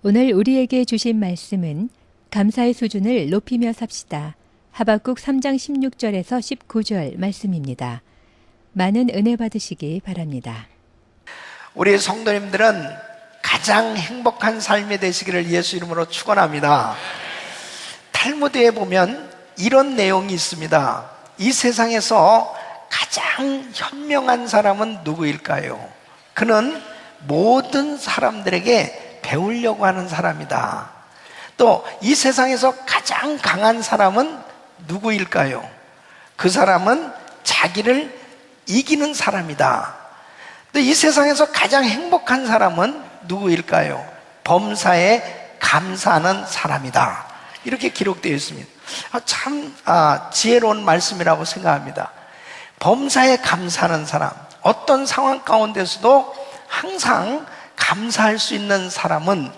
오늘 우리에게 주신 말씀은 감사의 수준을 높이며 삽시다. 하박국 3장 16절에서 19절 말씀입니다. 많은 은혜 받으시기 바랍니다. 우리 성도님들은 가장 행복한 삶이 되시기를 예수 이름으로 축원합니다. 탈무드에 보면 이런 내용이 있습니다. 이 세상에서 가장 현명한 사람은 누구일까요? 그는 모든 사람들에게 배우려고 하는 사람이다. 또 이 세상에서 가장 강한 사람은 누구일까요? 그 사람은 자기를 이기는 사람이다. 또 이 세상에서 가장 행복한 사람은 누구일까요? 범사에 감사하는 사람이다. 이렇게 기록되어 있습니다. 참 지혜로운 말씀이라고 생각합니다. 범사에 감사하는 사람, 어떤 상황 가운데서도 항상 감사할 수 있는 사람은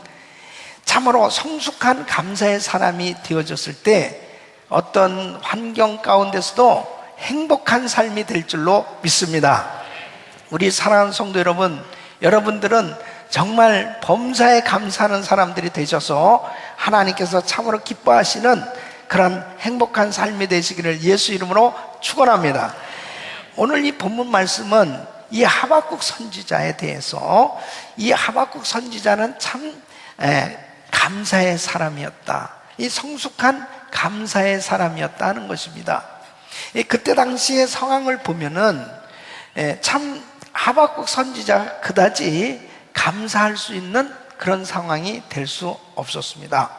참으로 성숙한 감사의 사람이 되어졌을 때 어떤 환경 가운데서도 행복한 삶이 될 줄로 믿습니다. 우리 사랑하는 성도 여러분, 여러분들은 정말 범사에 감사하는 사람들이 되셔서 하나님께서 참으로 기뻐하시는 그런 행복한 삶이 되시기를 예수 이름으로 축원합니다. 오늘 이 본문 말씀은 이 하박국 선지자에 대해서, 이 하박국 선지자는 참 감사의 사람이었다, 이 성숙한 감사의 사람이었다 하는 것입니다. 그때 당시의 상황을 보면은 참 하박국 선지자 그다지 감사할 수 있는 그런 상황이 될 수 없었습니다.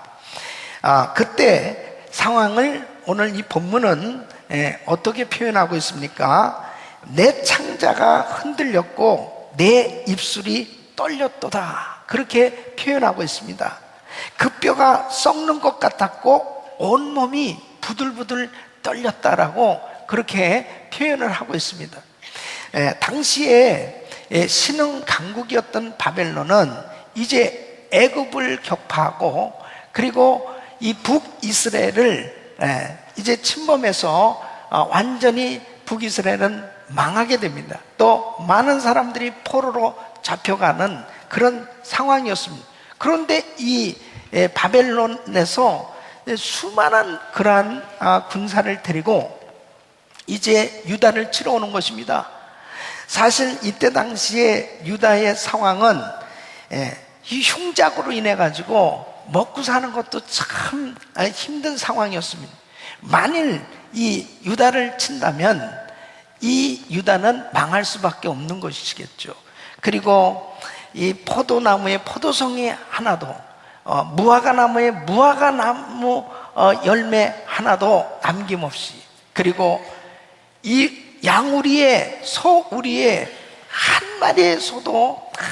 그때 상황을 오늘 이 본문은 어떻게 표현하고 있습니까? 내 창자가 흔들렸고 내 입술이 떨렸도다, 그렇게 표현하고 있습니다. 그 뼈가 썩는 것 같았고 온몸이 부들부들 떨렸다라고 그렇게 표현을 하고 있습니다. 당시에 신흥 강국이었던 바벨론은 이제 애굽을 격파하고 그리고 이 북이스라엘을 이제 침범해서 완전히 북이스라엘은 망하게 됩니다. 또 많은 사람들이 포로로 잡혀가는 그런 상황이었습니다. 그런데 이 바벨론에서 수많은 그러한 군사를 데리고 이제 유다를 치러 오는 것입니다. 사실 이때 당시에 유다의 상황은 이 흉작으로 인해 가지고 먹고 사는 것도 참 힘든 상황이었습니다. 만일 이 유다를 친다면 이 유다는 망할 수밖에 없는 것이겠죠. 그리고 이 포도나무에 포도송이 하나도, 무화과나무에 무화과나무 열매 하나도 남김없이, 그리고 이 양우리에 소우리에 한 마리의 소도 다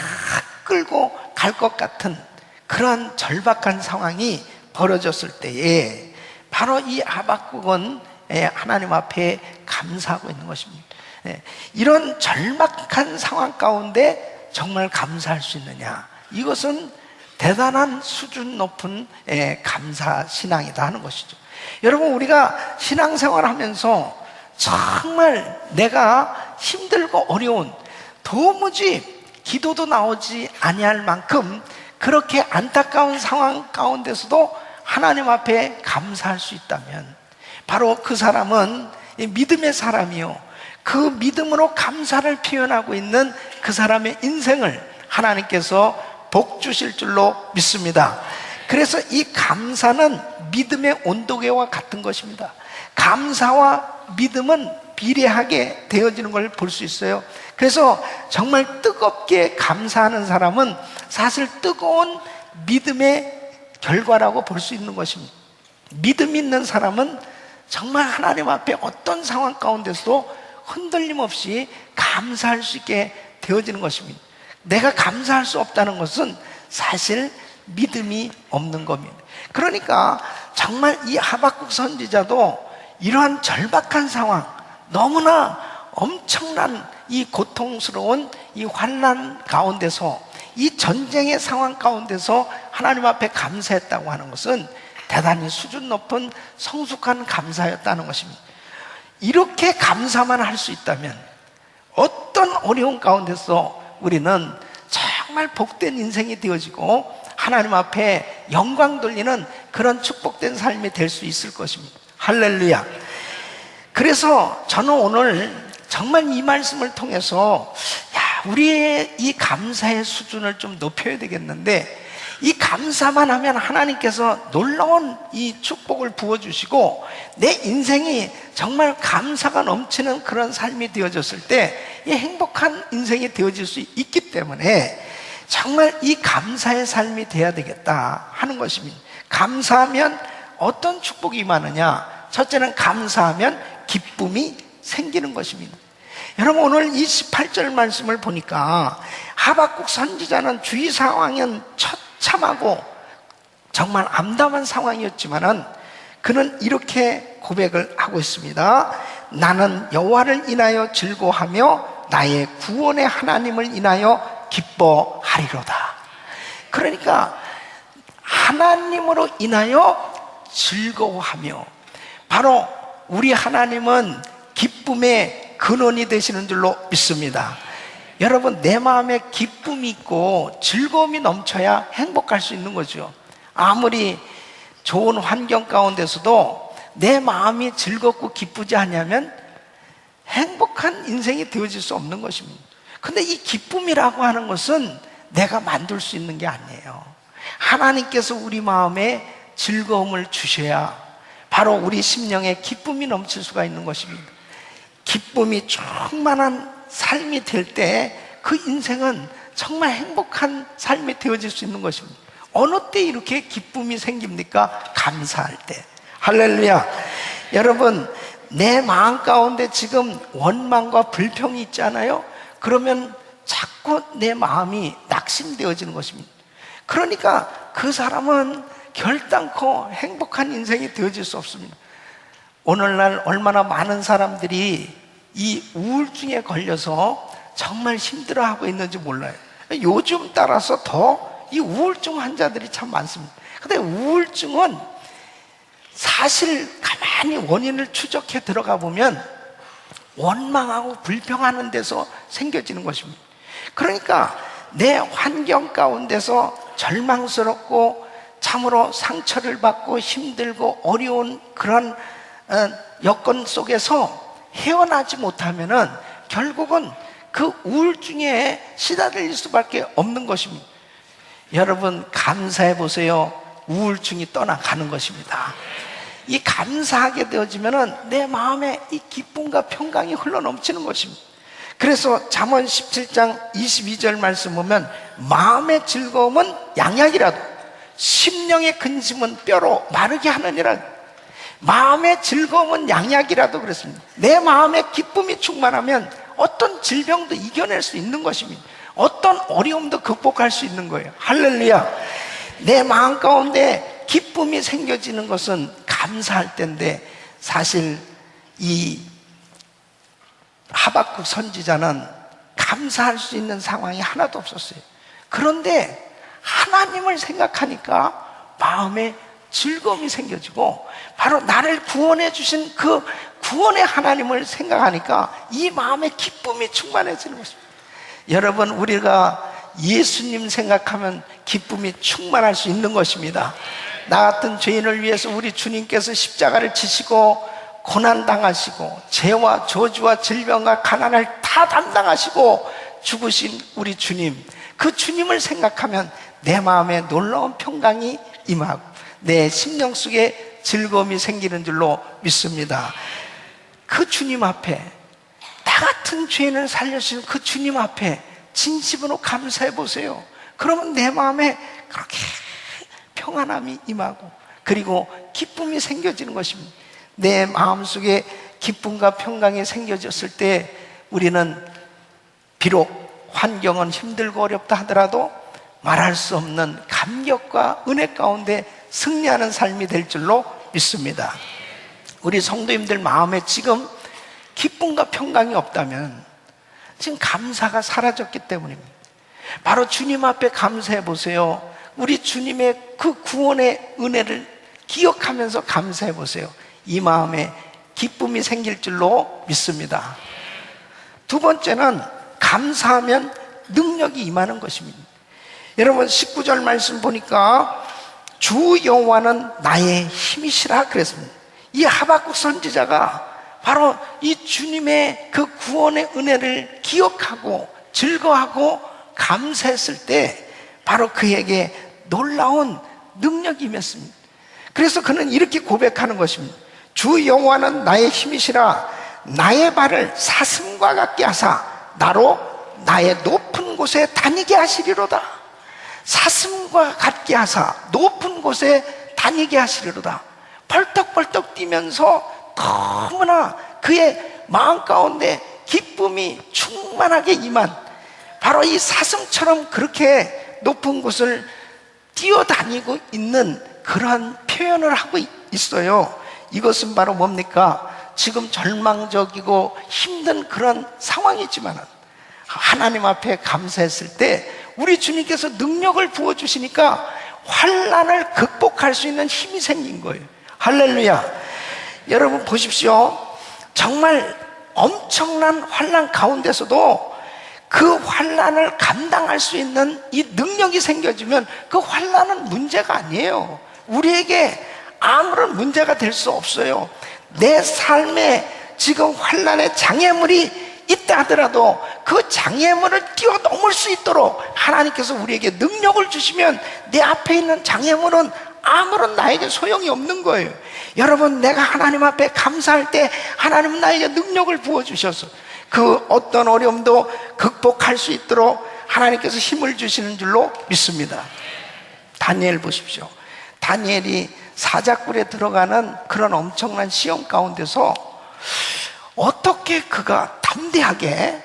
끌고 갈 것 같은 그런 절박한 상황이 벌어졌을 때에 바로 이 하박국은 하나님 앞에 감사하고 있는 것입니다. 이런 절박한 상황 가운데 정말 감사할 수 있느냐, 이것은 대단한 수준 높은 감사 신앙이다 하는 것이죠. 여러분, 우리가 신앙생활을 하면서 정말 내가 힘들고 어려운, 도무지 기도도 나오지 아니할 만큼 그렇게 안타까운 상황 가운데서도 하나님 앞에 감사할 수 있다면 바로 그 사람은 믿음의 사람이요, 그 믿음으로 감사를 표현하고 있는 그 사람의 인생을 하나님께서 복 주실 줄로 믿습니다. 그래서 이 감사는 믿음의 온도계와 같은 것입니다. 감사와 믿음은 비례하게 되어지는 걸 볼 수 있어요. 그래서 정말 뜨겁게 감사하는 사람은 사실 뜨거운 믿음의 결과라고 볼 수 있는 것입니다. 믿음 있는 사람은 정말 하나님 앞에 어떤 상황 가운데서도 흔들림 없이 감사할 수 있게 되어지는 것입니다. 내가 감사할 수 없다는 것은 사실 믿음이 없는 겁니다. 그러니까 정말 이 하박국 선지자도 이러한 절박한 상황, 너무나 엄청난 이 고통스러운 이 환난 가운데서, 이 전쟁의 상황 가운데서 하나님 앞에 감사했다고 하는 것은 대단히 수준 높은 성숙한 감사였다는 것입니다. 이렇게 감사만 할 수 있다면 어떤 어려운 가운데서 우리는 정말 복된 인생이 되어지고 하나님 앞에 영광 돌리는 그런 축복된 삶이 될 수 있을 것입니다. 할렐루야. 그래서 저는 오늘 정말 이 말씀을 통해서 우리의 이 감사의 수준을 좀 높여야 되겠는데, 이 감사만 하면 하나님께서 놀라운 이 축복을 부어주시고 내 인생이 정말 감사가 넘치는 그런 삶이 되어졌을 때 이 행복한 인생이 되어질 수 있기 때문에 정말 이 감사의 삶이 돼야 되겠다 하는 것입니다. 감사하면 어떤 축복이 임하느냐? 첫째는 감사하면 기쁨이 생기는 것입니다. 여러분, 오늘 28절 말씀을 보니까 하박국 선지자는 주위 상황은 처참하고 정말 암담한 상황이었지만은 그는 이렇게 고백을 하고 있습니다. 나는 여호와를 인하여 즐거워하며 나의 구원의 하나님을 인하여 기뻐하리로다. 그러니까 하나님으로 인하여 즐거워하며, 바로 우리 하나님은 기쁨의 근원이 되시는 줄로 믿습니다. 여러분, 내 마음에 기쁨이 있고 즐거움이 넘쳐야 행복할 수 있는 거죠. 아무리 좋은 환경 가운데서도 내 마음이 즐겁고 기쁘지 않으면 행복한 인생이 되어질 수 없는 것입니다. 근데 이 기쁨이라고 하는 것은 내가 만들 수 있는 게 아니에요. 하나님께서 우리 마음에 즐거움을 주셔야 바로 우리 심령에 기쁨이 넘칠 수가 있는 것입니다. 기쁨이 충만한 삶이 될 때 그 인생은 정말 행복한 삶이 되어질 수 있는 것입니다. 어느 때 이렇게 기쁨이 생깁니까? 감사할 때. 할렐루야. 여러분, 내 마음 가운데 지금 원망과 불평이 있잖아요. 그러면 자꾸 내 마음이 낙심되어지는 것입니다. 그러니까 그 사람은 결단코 행복한 인생이 되어질 수 없습니다. 오늘날 얼마나 많은 사람들이 이 우울증에 걸려서 정말 힘들어하고 있는지 몰라요. 요즘 따라서 더 이 우울증 환자들이 참 많습니다. 근데 우울증은 사실 가만히 원인을 추적해 들어가 보면 원망하고 불평하는 데서 생겨지는 것입니다. 그러니까 내 환경 가운데서 절망스럽고 참으로 상처를 받고 힘들고 어려운 그런 여건 속에서 헤어나지 못하면은 결국은 그 우울증에 시달릴 수밖에 없는 것입니다. 여러분, 감사해 보세요. 우울증이 떠나가는 것입니다. 이 감사하게 되어지면은 내 마음에 이 기쁨과 평강이 흘러넘치는 것입니다. 그래서 잠언 17장 22절 말씀 보면 마음의 즐거움은 양약이라도 심령의 근심은 뼈로 마르게 하느니라. 마음의 즐거움은 양약이라도 그랬습니다. 내 마음에 기쁨이 충만하면 어떤 질병도 이겨낼 수 있는 것입니다. 어떤 어려움도 극복할 수 있는 거예요. 할렐루야. 내 마음 가운데 기쁨이 생겨지는 것은 감사할 때인데, 사실 이 하박국 선지자는 감사할 수 있는 상황이 하나도 없었어요. 그런데 하나님을 생각하니까 마음에 즐거움이 생겨지고, 바로 나를 구원해 주신 그 구원의 하나님을 생각하니까 이 마음에 기쁨이 충만해지는 것입니다. 여러분, 우리가 예수님 생각하면 기쁨이 충만할 수 있는 것입니다. 나 같은 죄인을 위해서 우리 주님께서 십자가를 지시고 고난당하시고 죄와 저주와 질병과 가난을 다 담당하시고 죽으신 우리 주님, 그 주님을 생각하면 내 마음에 놀라운 평강이 임하고 내 심령 속에 즐거움이 생기는 줄로 믿습니다. 그 주님 앞에, 나 같은 죄인을 살려주신 그 주님 앞에 진심으로 감사해 보세요. 그러면 내 마음에 그렇게 평안함이 임하고 그리고 기쁨이 생겨지는 것입니다. 내 마음속에 기쁨과 평강이 생겨졌을 때 우리는 비록 환경은 힘들고 어렵다 하더라도 말할 수 없는 감격과 은혜 가운데 승리하는 삶이 될 줄로 믿습니다. 우리 성도님들 마음에 지금 기쁨과 평강이 없다면 지금 감사가 사라졌기 때문입니다. 바로 주님 앞에 감사해 보세요. 우리 주님의 그 구원의 은혜를 기억하면서 감사해 보세요. 이 마음에 기쁨이 생길 줄로 믿습니다. 두 번째는 감사하면 능력이 임하는 것입니다. 여러분 19절 말씀 보니까 주 여호와는 나의 힘이시라 그랬습니다. 이 하박국 선지자가 바로 이 주님의 그 구원의 은혜를 기억하고 즐거워하고 감사했을 때 바로 그에게 놀라운 능력이 임했습니다. 그래서 그는 이렇게 고백하는 것입니다. 주 여호와는 나의 힘이시라 나의 발을 사슴과 같게 하사 나로 나의 높은 곳에 다니게 하시리로다. 사슴과 같게 하사 높은 곳에 다니게 하시리로다. 벌떡벌떡 뛰면서 너무나 그의 마음 가운데 기쁨이 충만하게 임한 바로 이 사슴처럼 그렇게 높은 곳을 뛰어다니고 있는 그러한 표현을 하고 있어요. 이것은 바로 뭡니까? 지금 절망적이고 힘든 그런 상황이지만 하나님 앞에 감사했을 때 우리 주님께서 능력을 부어주시니까 환난을 극복할 수 있는 힘이 생긴 거예요. 할렐루야. 여러분 보십시오. 정말 엄청난 환난 가운데서도 그 환난을 감당할 수 있는 이 능력이 생겨지면 그 환난은 문제가 아니에요. 우리에게 아무런 문제가 될 수 없어요. 내 삶에 지금 환난의 장애물이 있다 하더라도 그 장애물을 뛰어넘을 수 있도록 하나님께서 우리에게 능력을 주시면 내 앞에 있는 장애물은 아무런 나에게 소용이 없는 거예요. 여러분, 내가 하나님 앞에 감사할 때 하나님은 나에게 능력을 부어주셔서 그 어떤 어려움도 극복할 수 있도록 하나님께서 힘을 주시는 줄로 믿습니다. 다니엘 보십시오. 다니엘이 사자굴에 들어가는 그런 엄청난 시험 가운데서 어떻게 그가 담대하게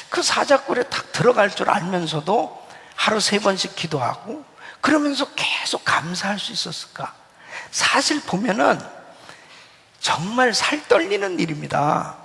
그 사자굴에 딱 들어갈 줄 알면서도 하루 3번씩 기도하고 그러면서 계속 감사할 수 있었을까? 사실 보면은 정말 살 떨리는 일입니다.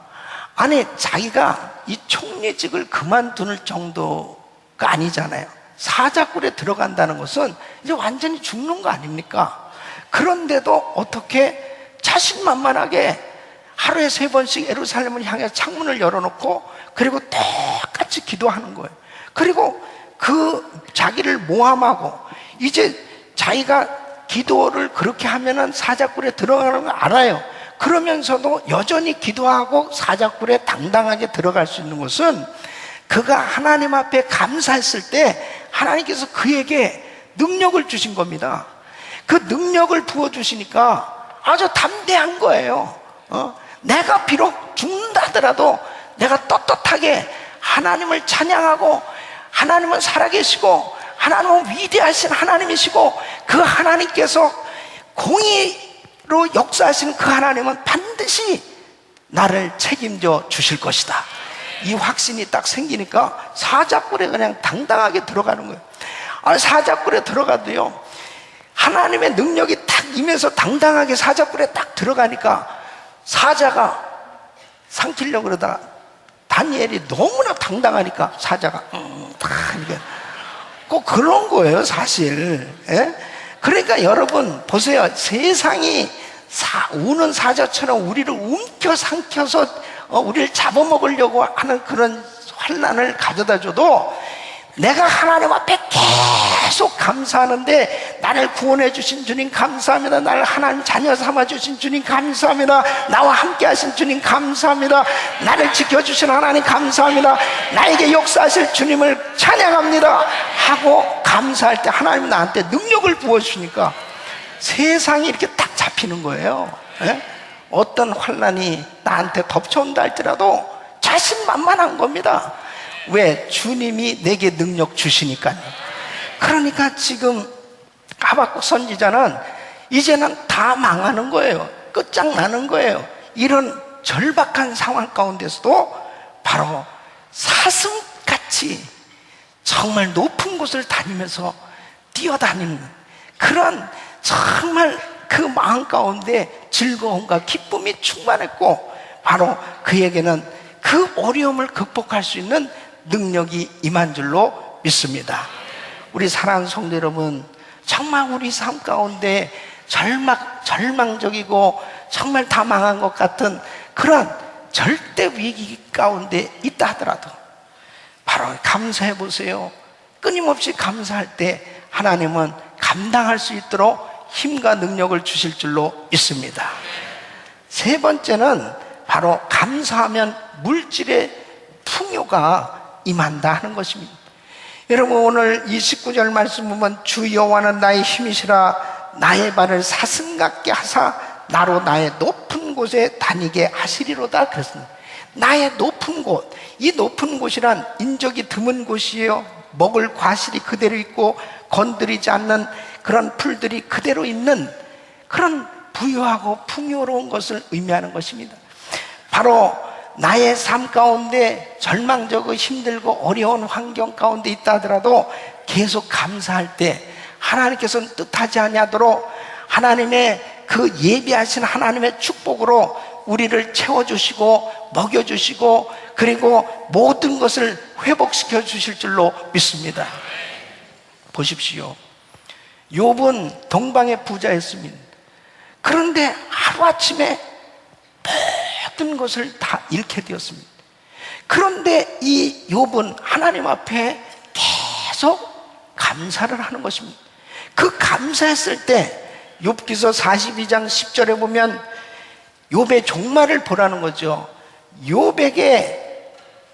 아니, 자기가 이 총리직을 그만둘 정도가 아니잖아요. 사자굴에 들어간다는 것은 이제 완전히 죽는 거 아닙니까? 그런데도 어떻게 자신만만하게 하루에 3번씩 예루살렘을 향해 창문을 열어놓고 그리고 똑같이 기도하는 거예요. 그리고 그 자기를 모함하고 이제 자기가 기도를 그렇게 하면은 사자굴에 들어가는 거 알아요. 그러면서도 여전히 기도하고 사자굴에 당당하게 들어갈 수 있는 것은 그가 하나님 앞에 감사했을 때 하나님께서 그에게 능력을 주신 겁니다. 그 능력을 부어주시니까 아주 담대한 거예요. 내가 비록 죽는다 하더라도 내가 떳떳하게 하나님을 찬양하고 하나님은 살아계시고 하나님은 위대하신 하나님이시고 그 하나님께서 공의로 역사하시는 그 하나님은 반드시 나를 책임져 주실 것이다. 이 확신이 딱 생기니까 사자굴에 그냥 당당하게 들어가는 거예요. 사자굴에 들어가도요, 하나님의 능력이 딱 임해서 당당하게 사자굴에 딱 들어가니까 사자가 삼키려고 그러다가 다니엘이 너무나 당당하니까 사자가 이게 꼭 그런 거예요, 사실. 예? 그러니까 여러분 보세요. 세상이 우는 사자처럼 우리를 움켜삼켜서 우리를 잡아먹으려고 하는 그런 환난을 가져다줘도 내가 하나님 앞에 계속 감사하는데 나를 구원해 주신 주님 감사합니다. 나를 하나님 자녀 삼아 주신 주님 감사합니다. 나와 함께 하신 주님 감사합니다. 나를 지켜주신 하나님 감사합니다. 나에게 역사하실 주님을 찬양합니다 하고 감사할 때 하나님은 나한테 능력을 부어주시니까 세상이 이렇게 딱 잡히는 거예요. 예? 어떤 환난이 나한테 덮쳐온다 할지라도 자신만만한 겁니다. 왜? 주님이 내게 능력 주시니까요. 그러니까 지금 하박국 선지자는 이제는 다 망하는 거예요. 끝장나는 거예요. 이런 절박한 상황 가운데서도 바로 사슴같이 정말 높은 곳을 다니면서 뛰어다니는 그런 정말 그 마음 가운데 즐거움과 기쁨이 충만했고 바로 그에게는 그 어려움을 극복할 수 있는 능력이 임한 줄로 믿습니다. 우리 사랑하는 성도 여러분, 정말 우리 삶 가운데 절망적이고 정말 다 망한 것 같은 그런 절대 위기 가운데 있다 하더라도 바로 감사해 보세요. 끊임없이 감사할 때 하나님은 감당할 수 있도록 힘과 능력을 주실 줄로 믿습니다. 세 번째는 바로 감사하면 물질의 풍요가 임한다 하는 것입니다. 여러분, 오늘 이 19절 말씀 보면 주 여호와는 나의 힘이시라 나의 발을 사슴 같게 하사 나로 나의 높은 곳에 다니게 하시리로다 그랬습니다. 나의 높은 곳, 이 높은 곳이란 인적이 드문 곳이에요. 먹을 과실이 그대로 있고 건드리지 않는 그런 풀들이 그대로 있는 그런 부유하고 풍요로운 것을 의미하는 것입니다. 바로 나의 삶 가운데 절망적이고 힘들고 어려운 환경 가운데 있다 하더라도 계속 감사할 때 하나님께서는 뜻하지 아니하도록 하나님의 그 예비하신 하나님의 축복으로 우리를 채워주시고 먹여주시고 그리고 모든 것을 회복시켜 주실 줄로 믿습니다. 보십시오. 욥은 동방의 부자였습니다. 그런데 하루아침에 모든 것을 다 잃게 되었습니다. 그런데 이 욥은 하나님 앞에 계속 감사를 하는 것입니다. 그 감사했을 때 욥기서 42장 10절에 보면 욥의 종말을 보라는 거죠. 욥에게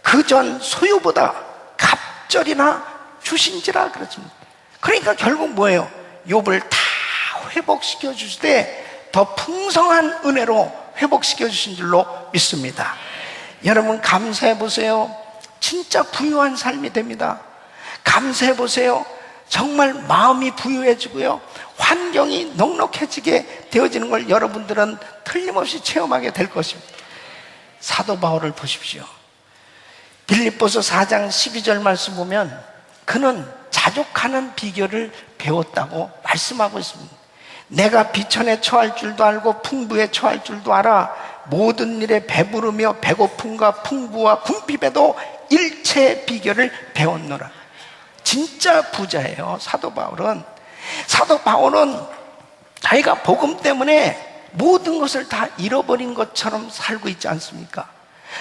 그전 소유보다 갑절이나 주신지라 그렇습니다. 그러니까 결국 뭐예요? 욥을 다 회복시켜 주실 때 더 풍성한 은혜로 회복시켜 주신 줄로 믿습니다. 여러분, 감사해 보세요. 진짜 부유한 삶이 됩니다. 감사해 보세요. 정말 마음이 부유해지고요, 환경이 넉넉해지게 되어지는 걸 여러분들은 틀림없이 체험하게 될 것입니다. 사도 바울을 보십시오. 빌립보서 4장 12절 말씀 보면 그는 자족하는 비결을 배웠다고 말씀하고 있습니다. 내가 비천에 처할 줄도 알고 풍부에 처할 줄도 알아 모든 일에 배부르며 배고픔과 풍부와 궁핍에도 일체의 비결을 배웠노라. 진짜 부자예요. 사도 바울은 자기가 복음 때문에 모든 것을 다 잃어버린 것처럼 살고 있지 않습니까?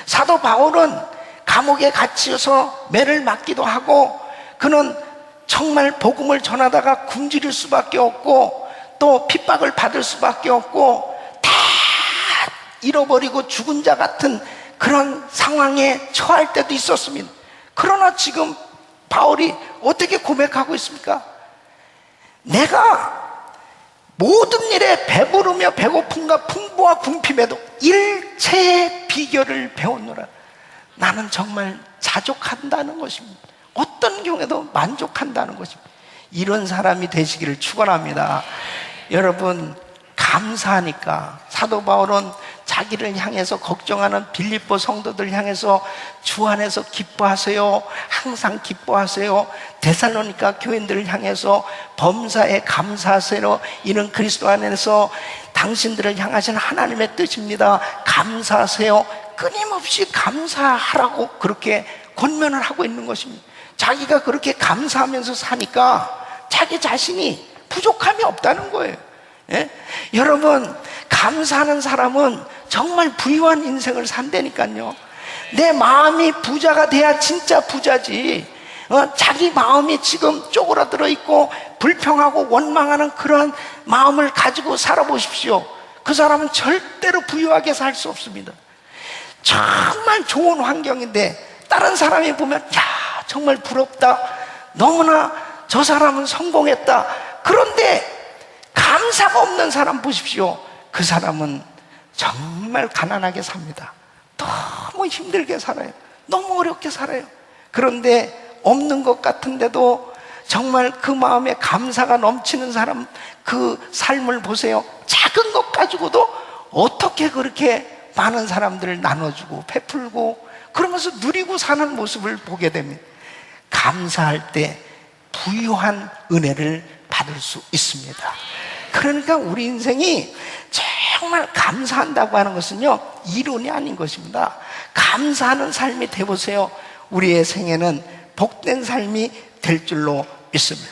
사도 바울은 감옥에 갇혀서 매를 맞기도 하고 그는 정말 복음을 전하다가 굶주릴 수밖에 없고 또 핍박을 받을 수밖에 없고 다 잃어버리고 죽은 자 같은 그런 상황에 처할 때도 있었습니다. 그러나 지금 바울이 어떻게 고백하고 있습니까? 내가 모든 일에 배부르며 배고픔과 풍부와 궁핍에도 일체의 비결을 배웠노라. 나는 정말 자족한다는 것입니다. 어떤 경우에도 만족한다는 것입니다. 이런 사람이 되시기를 축원합니다. 여러분, 감사하니까 사도 바울은 자기를 향해서 걱정하는 빌립보 성도들 향해서 주 안에서 기뻐하세요, 항상 기뻐하세요. 데살로니가 교인들을 향해서 범사에 감사하세요. 이는 그리스도 안에서 당신들을 향하신 하나님의 뜻입니다. 감사하세요. 끊임없이 감사하라고 그렇게 권면을 하고 있는 것입니다. 자기가 그렇게 감사하면서 사니까 자기 자신이 부족함이 없다는 거예요. 예? 여러분, 감사하는 사람은 정말 부유한 인생을 산다니까요. 내 마음이 부자가 돼야 진짜 부자지. 자기 마음이 지금 쪼그라들어 있고 불평하고 원망하는 그런 마음을 가지고 살아보십시오. 그 사람은 절대로 부유하게 살 수 없습니다. 정말 좋은 환경인데 다른 사람이 보면 야, 정말 부럽다, 너무나 저 사람은 성공했다. 그런데 감사가 없는 사람 보십시오. 그 사람은 정말 가난하게 삽니다. 너무 힘들게 살아요. 너무 어렵게 살아요. 그런데 없는 것 같은데도 정말 그 마음에 감사가 넘치는 사람, 그 삶을 보세요. 작은 것 가지고도 어떻게 그렇게 많은 사람들을 나눠주고 베풀고 그러면서 누리고 사는 모습을 보게 됩니다. 감사할 때 부유한 은혜를 받을 수 있습니다. 그러니까 우리 인생이 정말 감사한다고 하는 것은요, 이론이 아닌 것입니다. 감사하는 삶이 되보세요. 우리의 생애는 복된 삶이 될 줄로 믿습니다.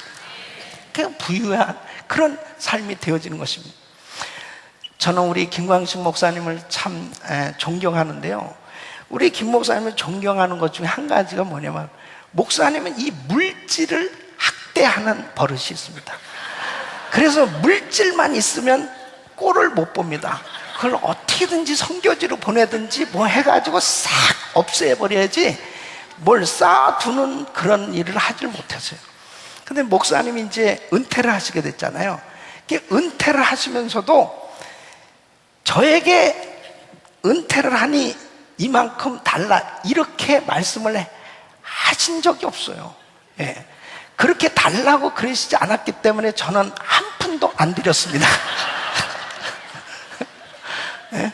그냥 부유한 그런 삶이 되어지는 것입니다. 저는 우리 김광식 목사님을 참 존경하는데요, 우리 김 목사님을 존경하는 것 중에 한 가지가 뭐냐면 목사님은 이 물질을 학대하는 버릇이 있습니다. 그래서 물질만 있으면 꼴을 못 봅니다. 그걸 어떻게든지 선교지로 보내든지 뭐 해가지고 싹 없애버려야지 뭘 쌓아두는 그런 일을 하질 못했어요. 근데 목사님이 이제 은퇴를 하시게 됐잖아요. 은퇴를 하시면서도 저에게 은퇴를 하니 이만큼 달라 이렇게 말씀을 하신 적이 없어요. 예. 그렇게 달라고 그러시지 않았기 때문에 저는 한 푼도 안 드렸습니다. 예.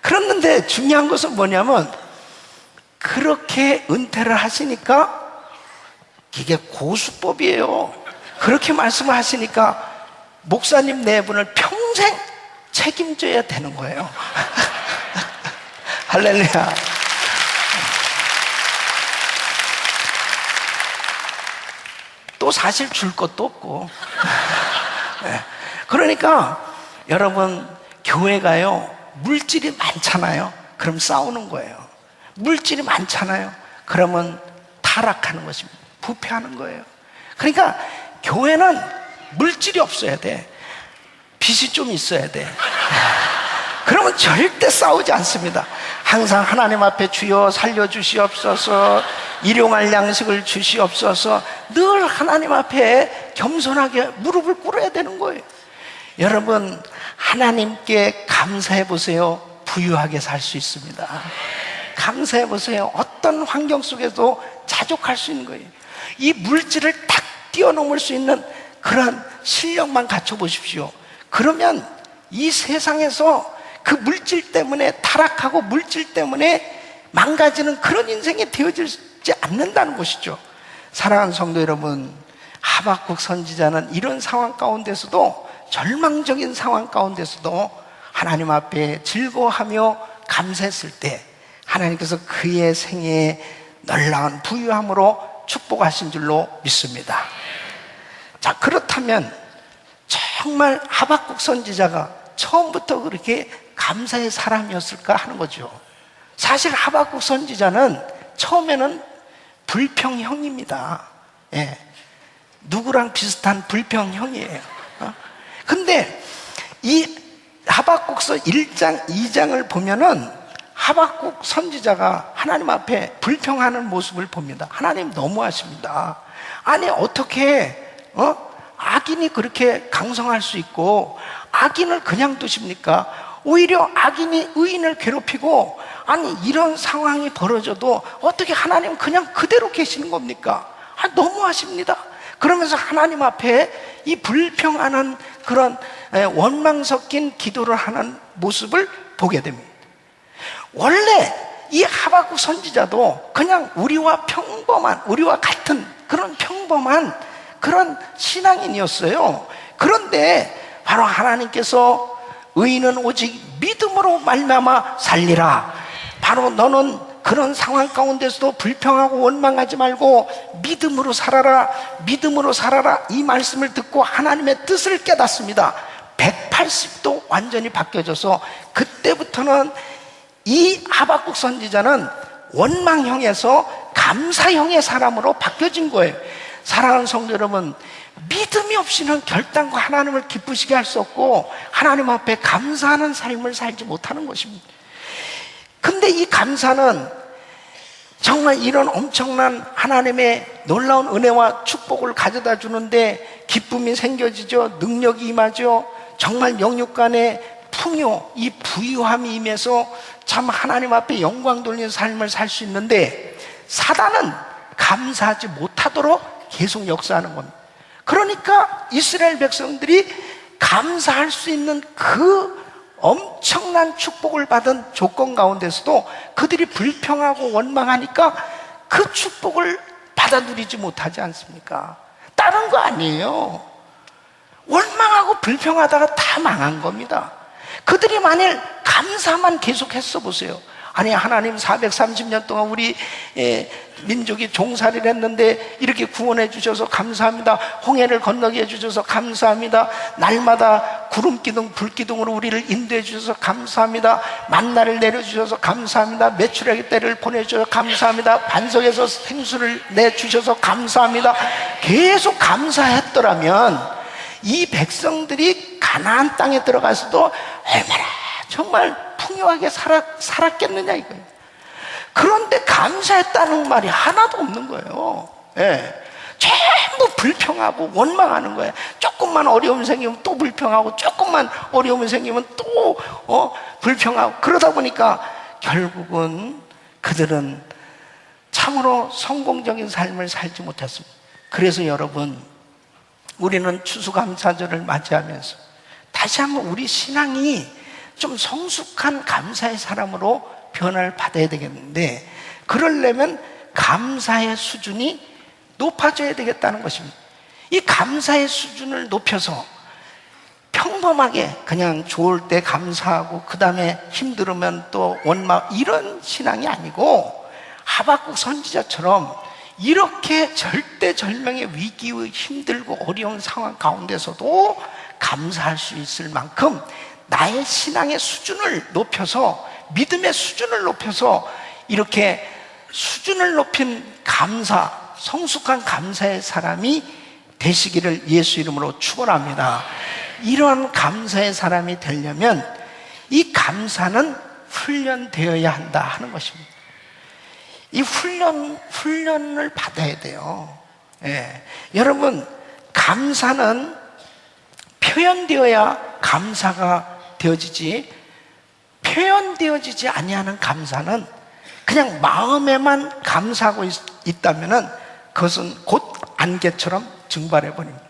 그랬는데 중요한 것은 뭐냐면 그렇게 은퇴를 하시니까 이게 고수법이에요. 그렇게 말씀을 하시니까 목사님 네 분을 평생 책임져야 되는 거예요. 할렐루야. 또 사실 줄 것도 없고. 네. 그러니까 여러분 교회가요 물질이 많잖아요. 그럼 싸우는 거예요. 물질이 많잖아요. 그러면 타락하는 것입니다. 부패하는 거예요. 그러니까 교회는 물질이 없어야 돼. 빚이 좀 있어야 돼. 그러면 절대 싸우지 않습니다. 항상 하나님 앞에 주여 살려주시옵소서, 일용할 양식을 주시옵소서, 늘 하나님 앞에 겸손하게 무릎을 꿇어야 되는 거예요. 여러분 하나님께 감사해 보세요. 부유하게 살 수 있습니다. 감사해 보세요. 어떤 환경 속에도 자족할 수 있는 거예요. 이 물질을 딱 뛰어넘을 수 있는 그런 실력만 갖춰 보십시오. 그러면 이 세상에서 그 물질 때문에 타락하고 물질 때문에 망가지는 그런 인생이 되어지지 않는다는 것이죠. 사랑하는 성도 여러분, 하박국 선지자는 이런 상황 가운데서도, 절망적인 상황 가운데서도 하나님 앞에 즐거워하며 감사했을 때 하나님께서 그의 생애에 놀라운 부유함으로 축복하신 줄로 믿습니다. 자, 그렇다면 정말 하박국 선지자가 처음부터 그렇게 감사의 사람이었을까 하는 거죠. 사실 하박국 선지자는 처음에는 불평형입니다. 예. 누구랑 비슷한 불평형이에요. 근데 이 하박국서 1장, 2장을 보면은 하박국 선지자가 하나님 앞에 불평하는 모습을 봅니다. 하나님 너무하십니다. 아니 어떻게 악인이 그렇게 강성할 수 있고 악인을 그냥 두십니까? 오히려 악인이 의인을 괴롭히고, 아니 이런 상황이 벌어져도 어떻게 하나님 그냥 그대로 계시는 겁니까? 너무하십니다. 그러면서 하나님 앞에 이 불평하는 그런 원망 섞인 기도를 하는 모습을 보게 됩니다. 원래 이 하박국 선지자도 그냥 우리와 평범한, 우리와 같은 그런 평범한 그런 신앙인이었어요. 그런데 바로 하나님께서 의인은 오직 믿음으로 말미암아 살리라, 바로 너는 그런 상황 가운데서도 불평하고 원망하지 말고 믿음으로 살아라, 믿음으로 살아라, 이 말씀을 듣고 하나님의 뜻을 깨닫습니다. 180도 완전히 바뀌어져서 그때부터는 이 하박국 선지자는 원망형에서 감사형의 사람으로 바뀌어진 거예요. 사랑하는 성도 여러분, 믿음이 없이는 결단과 하나님을 기쁘시게 할 수 없고 하나님 앞에 감사하는 삶을 살지 못하는 것입니다. 근데 이 감사는 정말 이런 엄청난 하나님의 놀라운 은혜와 축복을 가져다 주는데 기쁨이 생겨지죠. 능력이 임하죠. 정말 명육간의 풍요, 이 부유함이 임해서 참 하나님 앞에 영광 돌리는 삶을 살 수 있는데, 사단은 감사하지 못하도록 계속 역사하는 겁니다. 그러니까 이스라엘 백성들이 감사할 수 있는 그 엄청난 축복을 받은 조건 가운데서도 그들이 불평하고 원망하니까 그 축복을 받아 누리지 못하지 않습니까? 다른 거 아니에요. 원망하고 불평하다가 다 망한 겁니다. 그들이 만일 감사만 계속했어 보세요. 아니 하나님 430년 동안 우리 민족이 종살이를 했는데 이렇게 구원해 주셔서 감사합니다. 홍해를 건너게 해 주셔서 감사합니다. 날마다 구름 기둥, 불 기둥으로 우리를 인도해 주셔서 감사합니다. 만나를 내려주셔서 감사합니다. 메추라기 떼를 보내주셔서 감사합니다. 반석에서 생수를 내주셔서 감사합니다. 계속 감사했더라면 이 백성들이 가나안 땅에 들어가서도 얼마나 정말 풍요하게 살았겠느냐 이거예요. 그런데 감사했다는 말이 하나도 없는 거예요. 예. 전부 불평하고 원망하는 거예요. 조금만 어려움 생기면 또 불평하고, 조금만 어려움 생기면 또 불평하고. 그러다 보니까 결국은 그들은 참으로 성공적인 삶을 살지 못했습니다. 그래서 여러분, 우리는 추수감사절을 맞이하면서 다시 한번 우리 신앙이 좀 성숙한 감사의 사람으로 변화를 받아야 되겠는데, 그러려면 감사의 수준이 높아져야 되겠다는 것입니다. 이 감사의 수준을 높여서 평범하게 그냥 좋을 때 감사하고 그 다음에 힘들으면 또 원망, 이런 신앙이 아니고 하박국 선지자처럼 이렇게 절대절명의 위기의 힘들고 어려운 상황 가운데서도 감사할 수 있을 만큼 나의 신앙의 수준을 높여서, 믿음의 수준을 높여서 이렇게 수준을 높인 감사, 성숙한 감사의 사람이 되시기를 예수 이름으로 축원합니다. 이러한 감사의 사람이 되려면 이 감사는 훈련되어야 한다 하는 것입니다. 이 훈련을 받아야 돼요. 예. 여러분, 감사는 표현되어야 감사가 되어지지, 표현되어지지 아니하는 감사는 그냥 마음에만 감사하고 있다면은 그것은 곧 안개처럼 증발해 버립니다.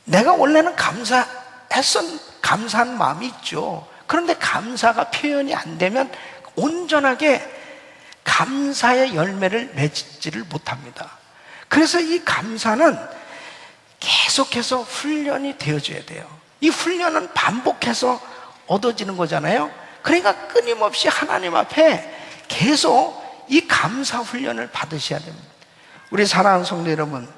내가 원래는 감사한 마음이 있죠. 그런데 감사가 표현이 안 되면 온전하게 감사의 열매를 맺지를 못합니다. 그래서 이 감사는 계속해서 훈련이 되어줘야 돼요. 이 훈련은 반복해서 얻어지는 거잖아요. 그러니까 끊임없이 하나님 앞에 계속 이 감사 훈련을 받으셔야 됩니다. 우리 사랑하는 성도 여러분,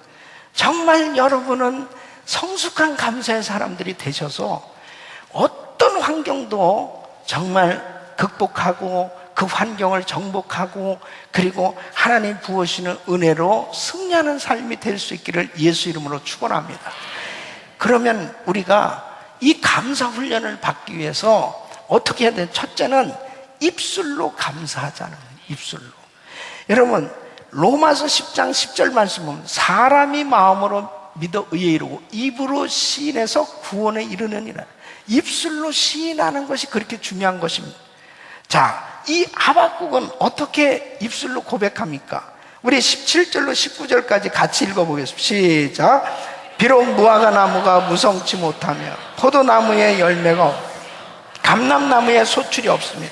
정말 여러분은 성숙한 감사의 사람들이 되셔서 어떤 환경도 정말 극복하고 그 환경을 정복하고 그리고 하나님 부으시는 은혜로 승리하는 삶이 될 수 있기를 예수 이름으로 축원합니다. 그러면 우리가 이 감사 훈련을 받기 위해서 어떻게 해야 돼요? 첫째는 입술로 감사하자는 거예요. 입술로. 여러분, 로마서 10장 10절 말씀 보면 사람이 마음으로 믿어 의에 이르고 입으로 시인해서 구원에 이르느니라. 입술로 시인하는 것이 그렇게 중요한 것입니다. 자, 이 하박국은 어떻게 입술로 고백합니까? 우리 17절로 19절까지 같이 읽어보겠습니다. 시작. 비록 무화과 나무가 무성치 못하며 포도나무에 열매가 없고 감람나무에 소출이 없으며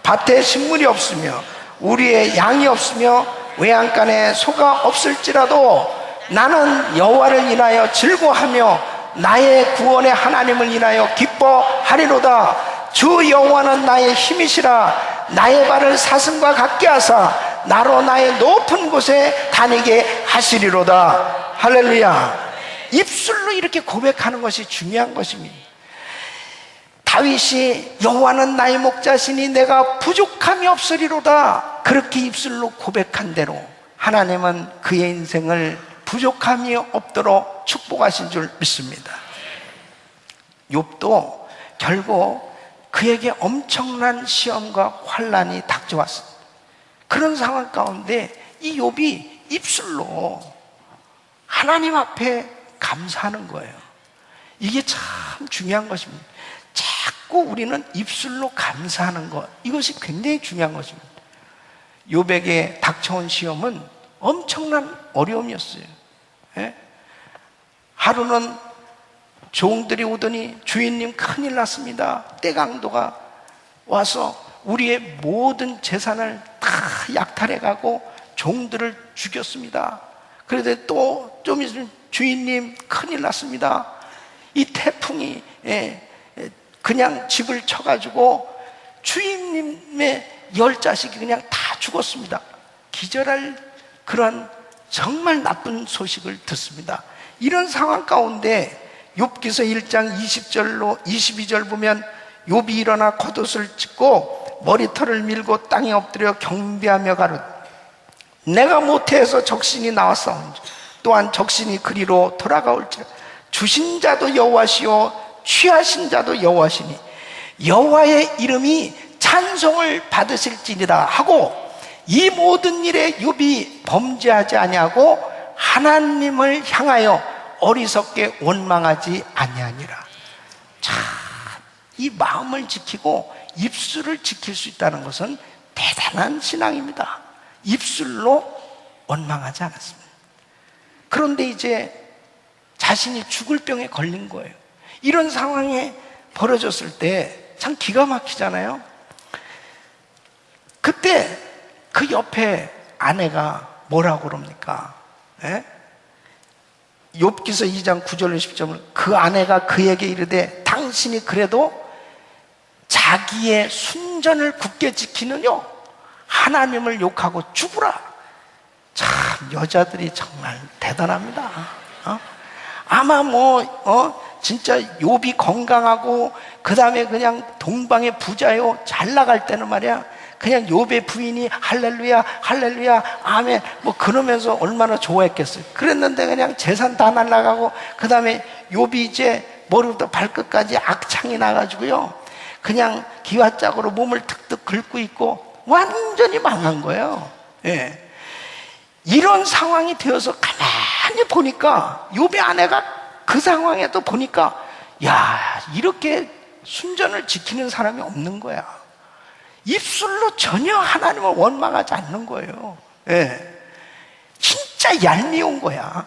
밭에 식물이 없으며 우리의 양이 없으며 외양간에 소가 없을지라도 나는 여호와를 인하여 즐거워하며 나의 구원의 하나님을 인하여 기뻐하리로다. 주 여호와는 나의 힘이시라. 나의 발을 사슴과 같게 하사 나로 나의 높은 곳에 다니게 하시리로다. 할렐루야. 입술로 이렇게 고백하는 것이 중요한 것입니다. 다윗이 여호와는 나의 목자시니 내가 부족함이 없으리로다. 그렇게 입술로 고백한 대로 하나님은 그의 인생을 부족함이 없도록 축복하신 줄 믿습니다. 욥도 결국 그에게 엄청난 시험과 환난이 닥쳐왔습니다. 그런 상황 가운데 이 욥이 입술로 하나님 앞에 감사하는 거예요. 이게 참 중요한 것입니다. 자꾸 우리는 입술로 감사하는 것, 이것이 굉장히 중요한 것입니다. 욥에게 닥쳐온 시험은 엄청난 어려움이었어요. 예? 하루는 종들이 오더니 주인님 큰일 났습니다. 떼강도가 와서 우리의 모든 재산을 다 약탈해가고 종들을 죽였습니다. 그런데 또 좀 있으면 주인님 큰일 났습니다. 이 태풍이 그냥 집을 쳐가지고 주인님의 10자식이 그냥 다 죽었습니다. 기절할 그런 정말 나쁜 소식을 듣습니다. 이런 상황 가운데 욥기서 1장 20절로 22절 보면 욥이 일어나 겉옷을 찢고 머리털을 밀고 땅에 엎드려 경배하며 가로되 내가 모태에서 적신이 나왔사온지 또한 적신이 그리로 돌아가올지라 주신 자도 여호와시요 취하신 자도 여호와시니 여호와의 이름이 찬송을 받으실지니라 하고 이 모든 일에 욥이 범죄하지 아니하고 하나님을 향하여 어리석게 원망하지 아니하니라. 참, 이 마음을 지키고 입술을 지킬 수 있다는 것은 대단한 신앙입니다. 입술로 원망하지 않았습니다. 그런데 이제 자신이 죽을 병에 걸린 거예요. 이런 상황에 벌어졌을 때 참 기가 막히잖아요. 그때 그 옆에 아내가 뭐라고 그럽니까? 예? 욥기서 2장 9절로 10절은 그 아내가 그에게 이르되 당신이 그래도 자기의 순전을 굳게 지키느뇨 하나님을 욕하고 죽으라. 참 여자들이 정말 대단합니다. 아마 진짜 욥이 건강하고 그 다음에 그냥 동방의 부자요 잘 나갈 때는 말이야 그냥 욥의 부인이 할렐루야 할렐루야 아멘 뭐 그러면서 얼마나 좋아했겠어요. 그랬는데 그냥 재산 다 날라가고 그 다음에 욥이 이제 머리부터 발끝까지 악창이 나가지고요 그냥 기와짝으로 몸을 득득 긁고 있고 완전히 망한 거예요. 예. 이런 상황이 되어서 가만히 보니까 욥의 아내가 그 상황에도 보니까 야 이렇게 순전을 지키는 사람이 없는 거야. 입술로 전혀 하나님을 원망하지 않는 거예요. 예. 진짜 얄미운 거야.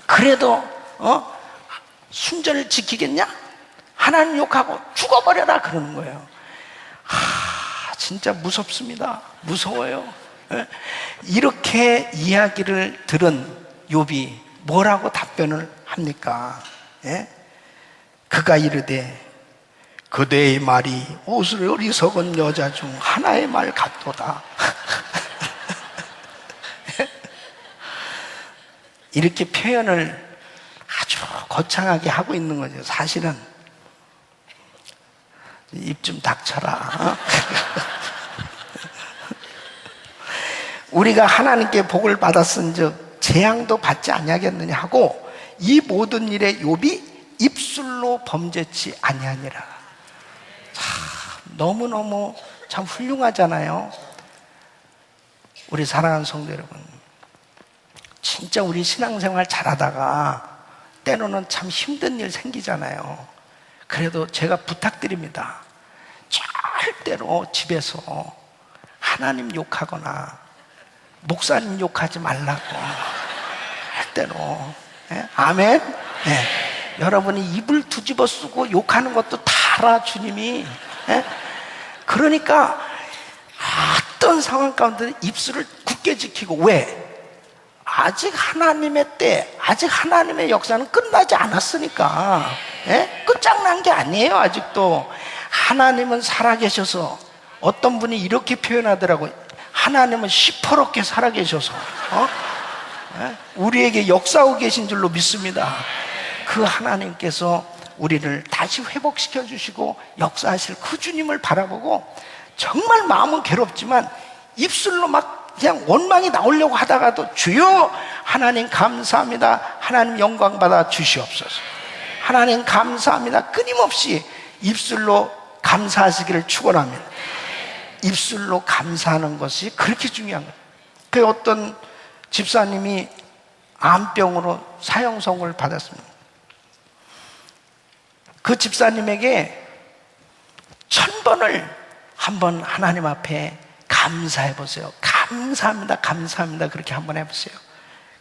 그래도 순전을 지키겠냐? 하나님 욕하고 죽어버려라 그러는 거예요. 진짜 무섭습니다. 무서워요. 예. 이렇게 이야기를 들은 욥이 뭐라고 답변을 합니까? 예? 그가 이르되 그대의 말이 옷을 어리석은 여자 중 하나의 말 같도다. 이렇게 표현을 아주 거창하게 하고 있는 거죠. 사실은 입 좀 닥쳐라. 우리가 하나님께 복을 받았은즉 재앙도 받지 아니하겠느냐 하고 이 모든 일에 욥이 입술로 범죄치 아니하니라. 참 너무너무 참 훌륭하잖아요. 우리 사랑하는 성도 여러분, 진짜 우리 신앙생활 잘하다가 때로는 참 힘든 일 생기잖아요. 그래도 제가 부탁드립니다. 절대로 집에서 하나님 욕하거나 목사님 욕하지 말라고. 절대로. 예? 아멘? 예. 여러분이 입을 뒤집어 쓰고 욕하는 것도 다 알아, 주님이. 예? 그러니까 어떤 상황 가운데 입술을 굳게 지키고. 왜? 아직 하나님의 때, 아직 하나님의 역사는 끝나지 않았으니까. 예? 끝장난 게 아니에요, 아직도. 하나님은 살아계셔서, 어떤 분이 이렇게 표현하더라고요. 하나님은 시퍼렇게 살아계셔서 예? 우리에게 역사하고 계신 줄로 믿습니다. 그 하나님께서 우리를 다시 회복시켜 주시고 역사하실 그 주님을 바라보고 정말 마음은 괴롭지만 입술로 막 그냥 원망이 나오려고 하다가도 주여 하나님 감사합니다. 하나님 영광 받아 주시옵소서. 하나님 감사합니다. 끊임없이 입술로 감사하시기를 축원합니다. 입술로 감사하는 것이 그렇게 중요한 거예요. 그 어떤 집사님이 암병으로 사형 선고를 받았습니다. 그 집사님에게 1000번을 한번 하나님 앞에 감사해 보세요. 감사합니다, 감사합니다. 그렇게 한번 해보세요.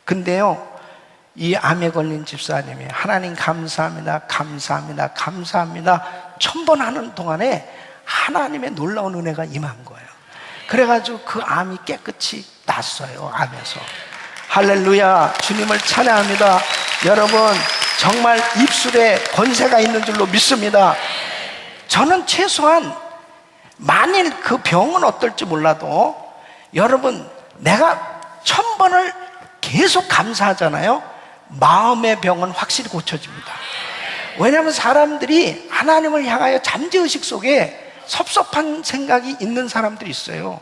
근데요, 이 암에 걸린 집사님이 하나님 감사합니다, 감사합니다, 감사합니다 1000번 하는 동안에 하나님의 놀라운 은혜가 임한 거예요. 그래가지고 그 암이 깨끗이 났어요. 암에서. 할렐루야, 주님을 찬양합니다. 여러분 정말 입술에 권세가 있는 줄로 믿습니다. 저는 최소한 만일 그 병은 어떨지 몰라도 여러분 내가 1000번을 계속 감사하잖아요. 마음의 병은 확실히 고쳐집니다. 왜냐하면 사람들이 하나님을 향하여 잠재의식 속에 섭섭한 생각이 있는 사람들이 있어요.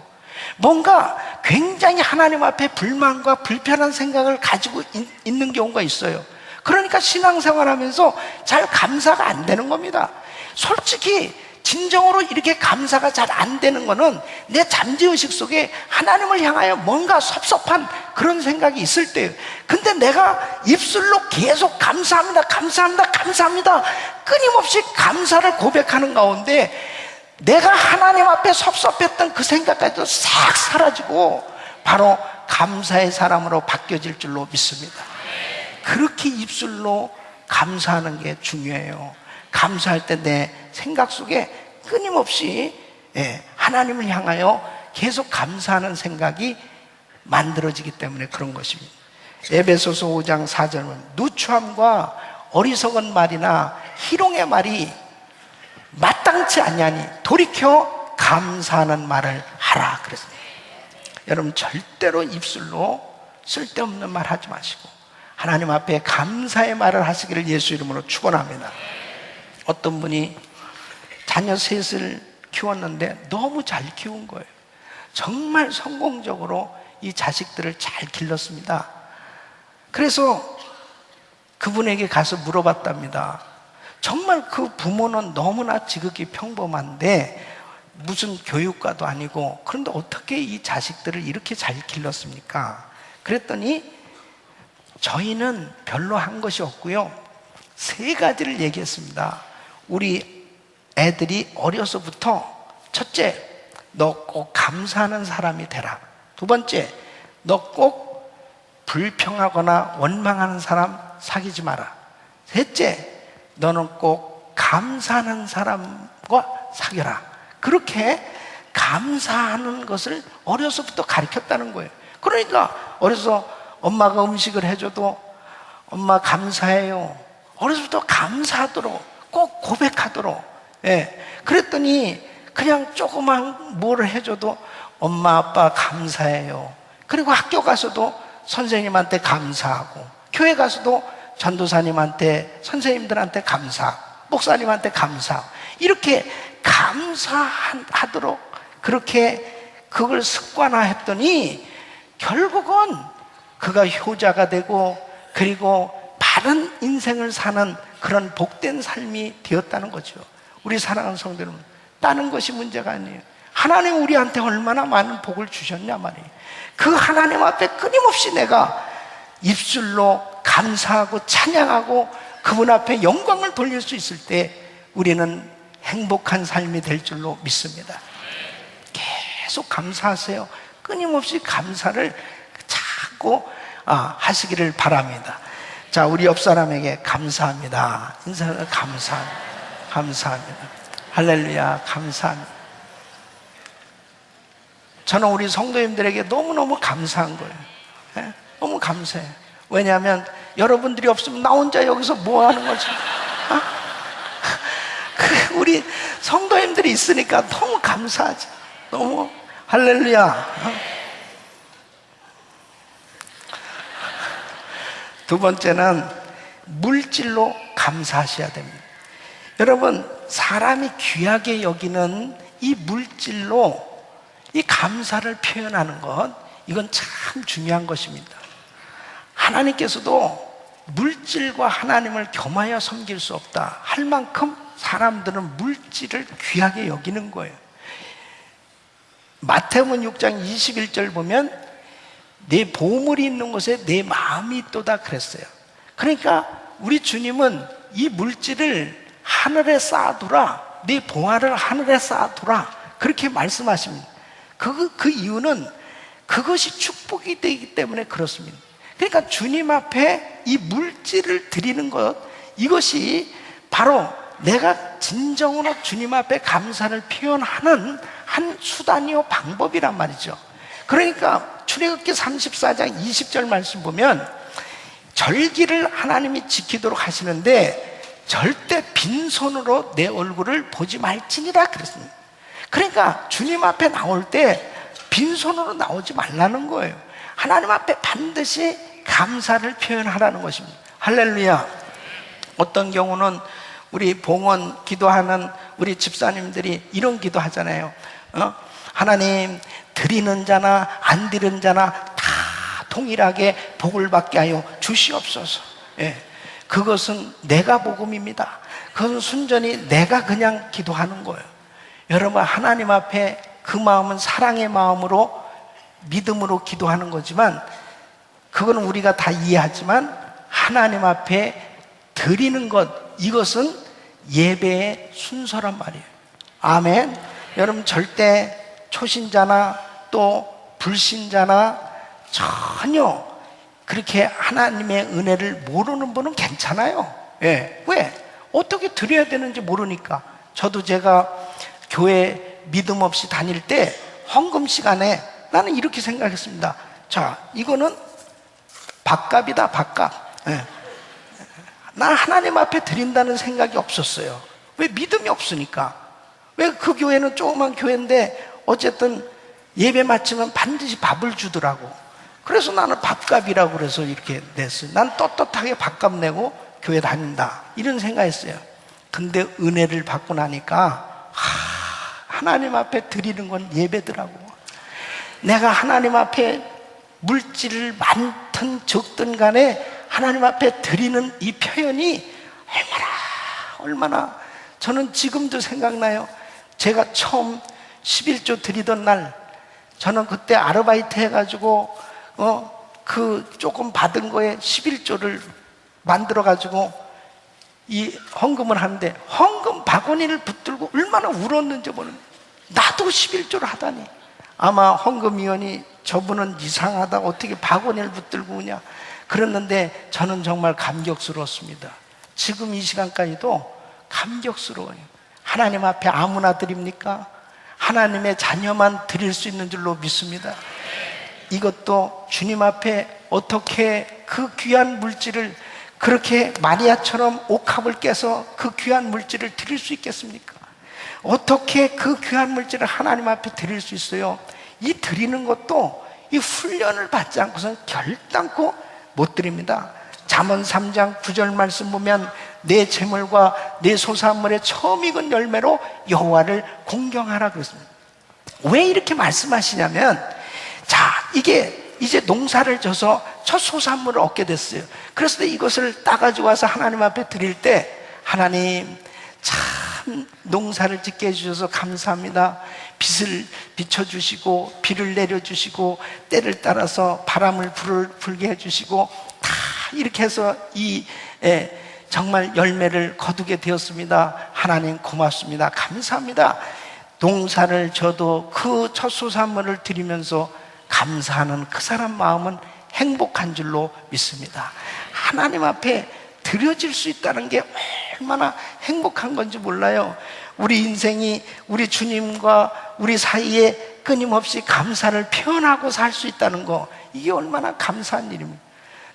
뭔가 굉장히 하나님 앞에 불만과 불편한 생각을 가지고 있는 경우가 있어요. 그러니까 신앙생활하면서 잘 감사가 안 되는 겁니다. 솔직히 진정으로 이렇게 감사가 잘 안 되는 거는 내 잠재의식 속에 하나님을 향하여 뭔가 섭섭한 그런 생각이 있을 때예요. 근데 내가 입술로 계속 감사합니다, 감사합니다, 감사합니다, 끊임없이 감사를 고백하는 가운데 내가 하나님 앞에 섭섭했던 그 생각까지도 싹 사라지고 바로 감사의 사람으로 바뀌어질 줄로 믿습니다. 그렇게 입술로 감사하는 게 중요해요. 감사할 때 내 생각 속에 끊임없이 하나님을 향하여 계속 감사하는 생각이 만들어지기 때문에 그런 것입니다. 에베소서 5장 4절은 누추함과 어리석은 말이나 희롱의 말이 마땅치 아니하니 돌이켜 감사하는 말을 하라 그랬습니다. 여러분 절대로 입술로 쓸데없는 말 하지 마시고 하나님 앞에 감사의 말을 하시기를 예수 이름으로 축원합니다. 어떤 분이 자녀 셋을 키웠는데 너무 잘 키운 거예요. 정말 성공적으로 이 자식들을 잘 길렀습니다. 그래서 그분에게 가서 물어봤답니다. 정말 그 부모는 너무나 지극히 평범한데 무슨 교육과도 아니고 그런데 어떻게 이 자식들을 이렇게 잘 길렀습니까? 그랬더니 저희는 별로 한 것이 없고요, 3가지를 얘기했습니다. 우리 애들이 어려서부터 첫째, 너 꼭 감사하는 사람이 되라. 2번째, 너 꼭 불평하거나 원망하는 사람 사귀지 마라. 3째, 너는 꼭 감사하는 사람과 사귀라. 그렇게 감사하는 것을 어려서부터 가르쳤다는 거예요. 그러니까 어려서 엄마가 음식을 해줘도 엄마 감사해요. 어려서부터 감사하도록 꼭 고백하도록. 그랬더니 그냥 조그만 뭘 해줘도 엄마 아빠 감사해요. 그리고 학교 가서도 선생님한테 감사하고 교회 가서도 전도사님한테 선생님들한테 감사하고 목사님한테 감사하고 이렇게 감사하도록 그렇게 그걸 습관화했더니 결국은 그가 효자가 되고 그리고 바른 인생을 사는 그런 복된 삶이 되었다는 거죠. 우리 사랑하는 성도 여러분, 다른 것이 문제가 아니에요. 하나님 우리한테 얼마나 많은 복을 주셨냐 말이에요. 그 하나님 앞에 끊임없이 내가 입술로 감사하고 찬양하고 그분 앞에 영광을 돌릴 수 있을 때 우리는 행복한 삶이 될 줄로 믿습니다. 계속 감사하세요. 끊임없이 감사를 자꾸 하시기를 바랍니다. 자, 우리 옆 사람에게 감사합니다. 인사를 감사합니다. 감사합니다. 할렐루야, 감사합니다. 저는 우리 성도님들에게 너무너무 감사한 거예요. 너무 감사해요. 왜냐하면 여러분들이 없으면 나 혼자 여기서 뭐 하는 거죠? 우리 성도님들이 있으니까 너무 감사하죠. 너무 할렐루야. 2번째는 물질로 감사하셔야 됩니다. 여러분, 사람이 귀하게 여기는 이 물질로 이 감사를 표현하는 것, 이건 참 중요한 것입니다. 하나님께서도 물질과 하나님을 겸하여 섬길 수 없다 할 만큼 사람들은 물질을 귀하게 여기는 거예요. 마태복음 6장 21절 보면 내 보물이 있는 곳에 내 마음이 있도다 그랬어요. 그러니까 우리 주님은 이 물질을 하늘에 쌓아두라, 네 보화를 하늘에 쌓아두라 그렇게 말씀하십니다. 그 이유는 그것이 축복이 되기 때문에 그렇습니다. 그러니까 주님 앞에 이 물질을 드리는 것, 이것이 바로 내가 진정으로 주님 앞에 감사를 표현하는 한 수단이요 방법이란 말이죠. 그러니까 출애굽기 34장 20절 말씀 보면 절기를 하나님이 지키도록 하시는데 절대 빈손으로 내 얼굴을 보지 말지니라 그랬습니다. 그러니까 주님 앞에 나올 때 빈손으로 나오지 말라는 거예요. 하나님 앞에 반드시 감사를 표현하라는 것입니다. 할렐루야. 어떤 경우는 우리 봉헌 기도하는 우리 집사님들이 이런 기도 하잖아요. 하나님, 드리는 자나 안 드리는 자나 다 동일하게 복을 받게 하여 주시옵소서. 예. 그것은 내가 복음입니다. 그것은 순전히 내가 그냥 기도하는 거예요. 여러분, 하나님 앞에 그 마음은 사랑의 마음으로 믿음으로 기도하는 거지만, 그거는 우리가 다 이해하지만 하나님 앞에 드리는 것, 이것은 예배의 순서란 말이에요. 아멘. 여러분, 절대 초신자나 또 불신자나 전혀 그렇게 하나님의 은혜를 모르는 분은 괜찮아요. 예. 왜? 어떻게 드려야 되는지 모르니까. 저도 제가 교회 믿음 없이 다닐 때 헌금 시간에 나는 이렇게 생각했습니다. 자, 이거는 밥값이다, 밥값. 예. 난 하나님 앞에 드린다는 생각이 없었어요. 왜? 믿음이 없으니까. 왜? 그 교회는 조그만 교회인데 어쨌든 예배 마치면 반드시 밥을 주더라고. 그래서 나는 밥값이라고 그래서 이렇게 냈어요. 난 떳떳하게 밥값 내고 교회 다닌다, 이런 생각했어요. 근데 은혜를 받고 나니까 하나님 앞에 드리는 건 예배더라고. 내가 하나님 앞에 물질을 많든 적든 간에 하나님 앞에 드리는 이 표현이 얼마나 저는 지금도 생각나요. 제가 처음 11조 드리던 날, 저는 그때 아르바이트 해가지고 그 조금 받은 거에 11조를 만들어가지고 이 헌금을 하는데, 헌금 바구니를 붙들고 얼마나 울었는지 모르는, 나도 11조를 하다니. 아마 헌금위원이 저분은 이상하다, 어떻게 바구니를 붙들고 우냐 그랬는데, 저는 정말 감격스러웠습니다. 지금 이 시간까지도 감격스러워요. 하나님 앞에 아무나 드립니까? 하나님의 자녀만 드릴 수 있는 줄로 믿습니다. 이것도 주님 앞에 어떻게 그 귀한 물질을, 그렇게 마리아처럼 옥합을 깨서 그 귀한 물질을 드릴 수 있겠습니까? 어떻게 그 귀한 물질을 하나님 앞에 드릴 수 있어요? 이 드리는 것도 이 훈련을 받지 않고서는 결단코 못 드립니다. 잠언 3장 9절 말씀 보면, 내 재물과 내 소산물의 처음 익은 열매로 여호와를 공경하라 그랬습니다. 왜 이렇게 말씀하시냐면, 자, 이게 이제 농사를 져서 첫 소산물을 얻게 됐어요. 그래서 이것을 따가지고 와서 하나님 앞에 드릴 때, 하나님 참 농사를 짓게 해주셔서 감사합니다. 빛을 비춰주시고 비를 내려주시고 때를 따라서 바람을 불게 해주시고 다 이렇게 해서 정말 열매를 거두게 되었습니다. 하나님 고맙습니다. 감사합니다. 농사를 져도 그 첫 소산물을 드리면서 감사하는 그 사람 마음은 행복한 줄로 믿습니다. 하나님 앞에 드려질 수 있다는 게 얼마나 행복한 건지 몰라요. 우리 인생이 우리 주님과 우리 사이에 끊임없이 감사를 표현하고 살 수 있다는 거, 이게 얼마나 감사한 일입니다.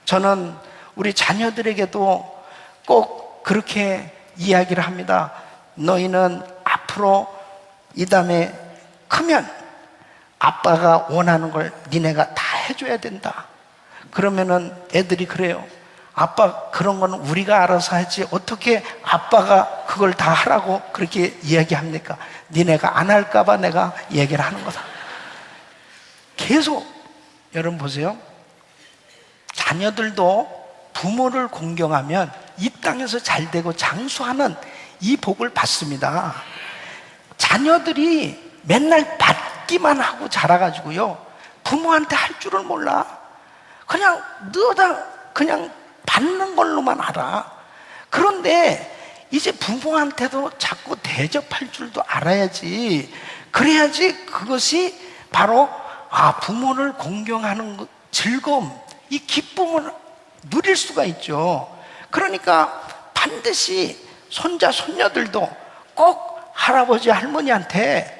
저는 우리 자녀들에게도 꼭 그렇게 이야기를 합니다. 너희는 앞으로 이 다음에 크면 아빠가 원하는 걸 니네가 다 해줘야 된다. 그러면은 애들이 그래요. 아빠, 그런 건 우리가 알아서 하지 어떻게 아빠가 그걸 다 하라고 그렇게 이야기합니까? 니네가 안 할까봐 내가 얘기를 하는 거다. 계속 여러분 보세요. 자녀들도 부모를 공경하면 이 땅에서 잘되고 장수하는 이 복을 받습니다. 자녀들이 맨날 받기만 하고 자라가지고요, 부모한테 할 줄을 몰라. 그냥 너다 그냥 받는 걸로만 알아. 그런데 이제 부모한테도 자꾸 대접할 줄도 알아야지. 그래야지 그것이 바로 부모를 공경하는 즐거움, 이 기쁨을 누릴 수가 있죠. 그러니까 반드시 손자 손녀들도 꼭 할아버지 할머니한테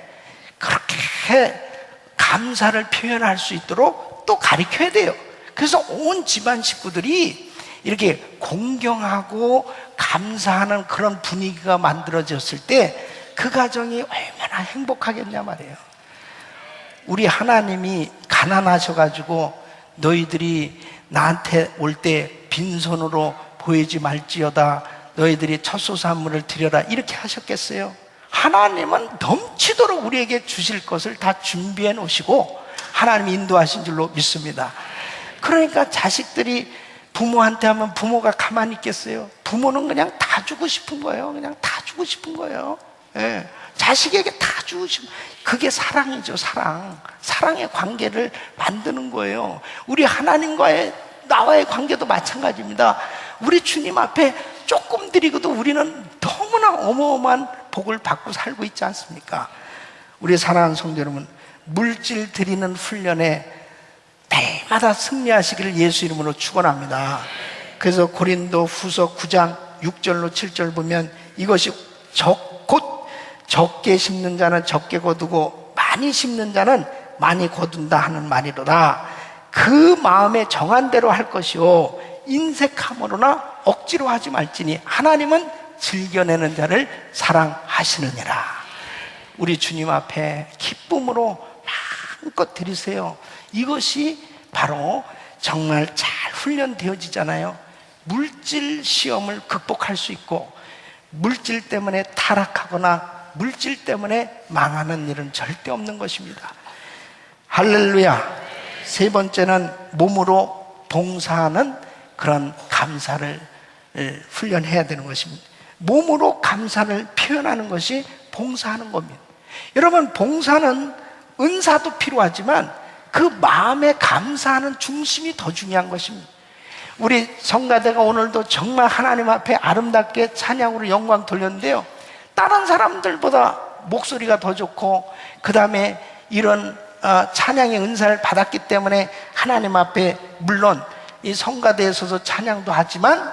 그렇게 감사를 표현할 수 있도록 또 가르쳐야 돼요. 그래서 온 집안 식구들이 이렇게 공경하고 감사하는 그런 분위기가 만들어졌을 때 그 가정이 얼마나 행복하겠냐 말이에요. 우리 하나님이 가난하셔가지고 너희들이 나한테 올 때 빈손으로 보이지 말지어다. 너희들이 첫소산물을 드려라. 이렇게 하셨겠어요? 하나님은 넘치도록 우리에게 주실 것을 다 준비해 놓으시고 하나님이 인도하신 줄로 믿습니다. 그러니까 자식들이 부모한테 하면 부모가 가만히 있겠어요? 부모는 그냥 다 주고 싶은 거예요. 그냥 다 주고 싶은 거예요. 예. 자식에게 다 주고 싶은, 그게 사랑이죠. 사랑의 관계를 만드는 거예요. 우리 하나님과의 나와의 관계도 마찬가지입니다. 우리 주님 앞에 조금 드리고도 우리는 너무나 어마어마한 복을 받고 살고 있지 않습니까? 우리 사랑하는 성도 여러분, 물질 드리는 훈련에 날마다 승리하시기를 예수 이름으로 축원합니다. 그래서 고린도 후서 9장 6절로 7절 보면 이것이 곧 적게 심는 자는 적게 거두고 많이 심는 자는 많이 거둔다 하는 말이로다. 그 마음에 정한 대로 할 것이요 인색함으로나 억지로 하지 말지니 하나님은 즐겨내는 자를 사랑하시느니라. 우리 주님 앞에 기쁨으로 마음껏 드리세요. 이것이 바로 정말 잘 훈련되어지잖아요. 물질 시험을 극복할 수 있고 물질 때문에 타락하거나 물질 때문에 망하는 일은 절대 없는 것입니다. 할렐루야. 세 번째는 몸으로 봉사하는 그런 감사를 훈련해야 되는 것입니다. 몸으로 감사를 표현하는 것이 봉사하는 겁니다. 여러분, 봉사는 은사도 필요하지만 그 마음에 감사하는 중심이 더 중요한 것입니다. 우리 성가대가 오늘도 정말 하나님 앞에 아름답게 찬양으로 영광 돌렸는데요, 다른 사람들보다 목소리가 더 좋고 그 다음에 이런 찬양의 은사를 받았기 때문에 하나님 앞에 물론 이 성가대에 서서 찬양도 하지만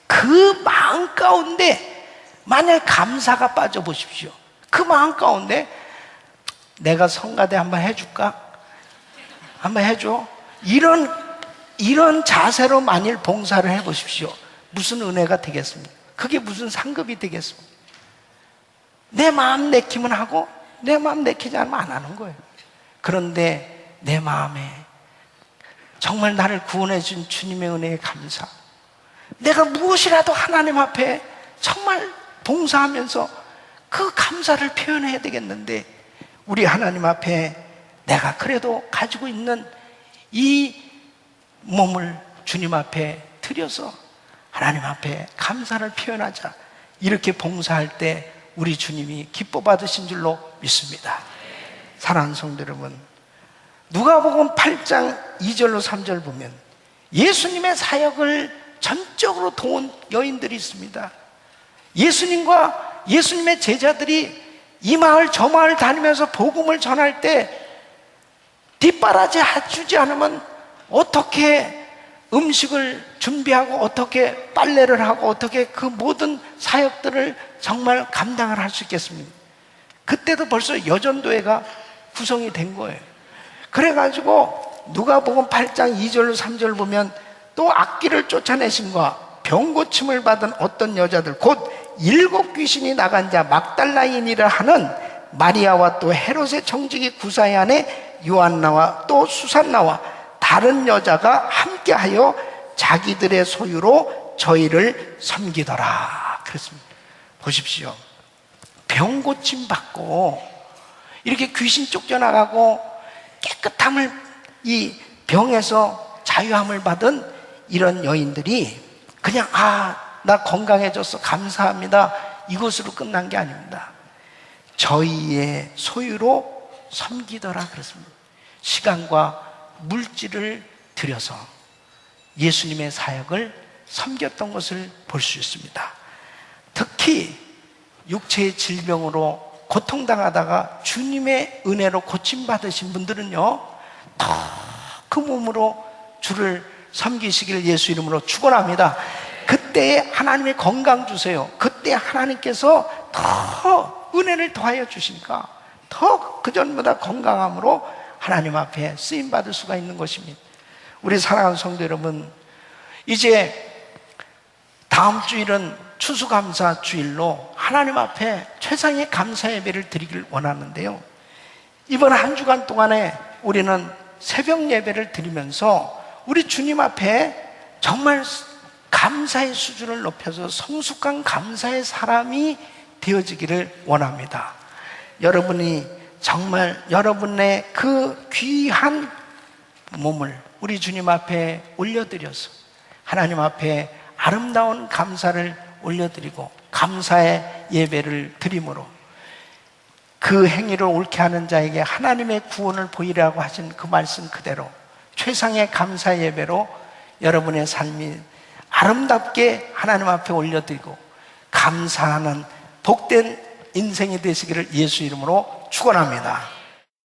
그 마음 가운데 만약 감사가 빠져보십시오. 그 마음 가운데 내가 성가대 한번 해줄까? 한번 해줘. 이런 자세로 만일 봉사를 해보십시오. 무슨 은혜가 되겠습니까? 그게 무슨 상급이 되겠습니까? 내 마음 내키면 하고 내 마음 내키지 않으면 안 하는 거예요. 그런데 내 마음에 정말 나를 구원해 준 주님의 은혜에 감사, 내가 무엇이라도 하나님 앞에 정말 봉사하면서 그 감사를 표현해야 되겠는데 우리 하나님 앞에 내가 그래도 가지고 있는 이 몸을 주님 앞에 드려서 하나님 앞에 감사를 표현하자. 이렇게 봉사할 때 우리 주님이 기뻐 받으신 줄로 믿습니다. 사랑하는 성도 여러분, 누가복음 8장 2절로 3절 보면 예수님의 사역을 전적으로 도운 여인들이 있습니다. 예수님과 예수님의 제자들이 이 마을 저 마을 다니면서 복음을 전할 때 뒷바라지 해주지 않으면 어떻게 음식을 준비하고 어떻게 빨래를 하고 어떻게 그 모든 사역들을 정말 감당을 할 수 있겠습니까? 그때도 벌써 여전도회가 구성이 된 거예요. 그래가지고 누가복음 8장 2절 3절 보면 또 악귀를 쫓아내심과 병고침을 받은 어떤 여자들 곧 7 귀신이 나간 자 막달라인이라 하는 마리아와 또 헤롯의 청지기 구사의 아내 요한나와 또 수산나와 다른 여자가 함께하여 자기들의 소유로 저희를 섬기더라. 그랬습니다. 보십시오. 병 고침 받고 이렇게 귀신 쫓겨나가고 깨끗함을 이 병에서 자유함을 받은 이런 여인들이 그냥 나 건강해져서 감사합니다 이것으로 끝난 게 아닙니다. 저희의 소유로 섬기더라 그랬습니다. 시간과 물질을 들여서 예수님의 사역을 섬겼던 것을 볼 수 있습니다. 특히 육체의 질병으로 고통당하다가 주님의 은혜로 고침받으신 분들은요 더 그 몸으로 주를 섬기시기를 예수 이름으로 축원합니다. 그때 하나님의 건강 주세요. 그때 하나님께서 더 은혜를 더하여 주시니까 더 그전보다 건강함으로 하나님 앞에 쓰임받을 수가 있는 것입니다. 우리 사랑하는 성도 여러분, 이제 다음 주일은 추수감사 주일로 하나님 앞에 최상의 감사 예배를 드리길 원하는데요, 이번 한 주간 동안에 우리는 새벽 예배를 드리면서 우리 주님 앞에 정말 감사의 수준을 높여서 성숙한 감사의 사람이 되어지기를 원합니다. 여러분이 정말 여러분의 그 귀한 몸을 우리 주님 앞에 올려드려서 하나님 앞에 아름다운 감사를 올려드리고 감사의 예배를 드림으로 그 행위를 옳게 하는 자에게 하나님의 구원을 보이라고 하신 그 말씀 그대로 최상의 감사 예배로 여러분의 삶이 아름답게 하나님 앞에 올려드리고 감사하는 복된 인생이 되시기를 예수 이름으로 축원합니다.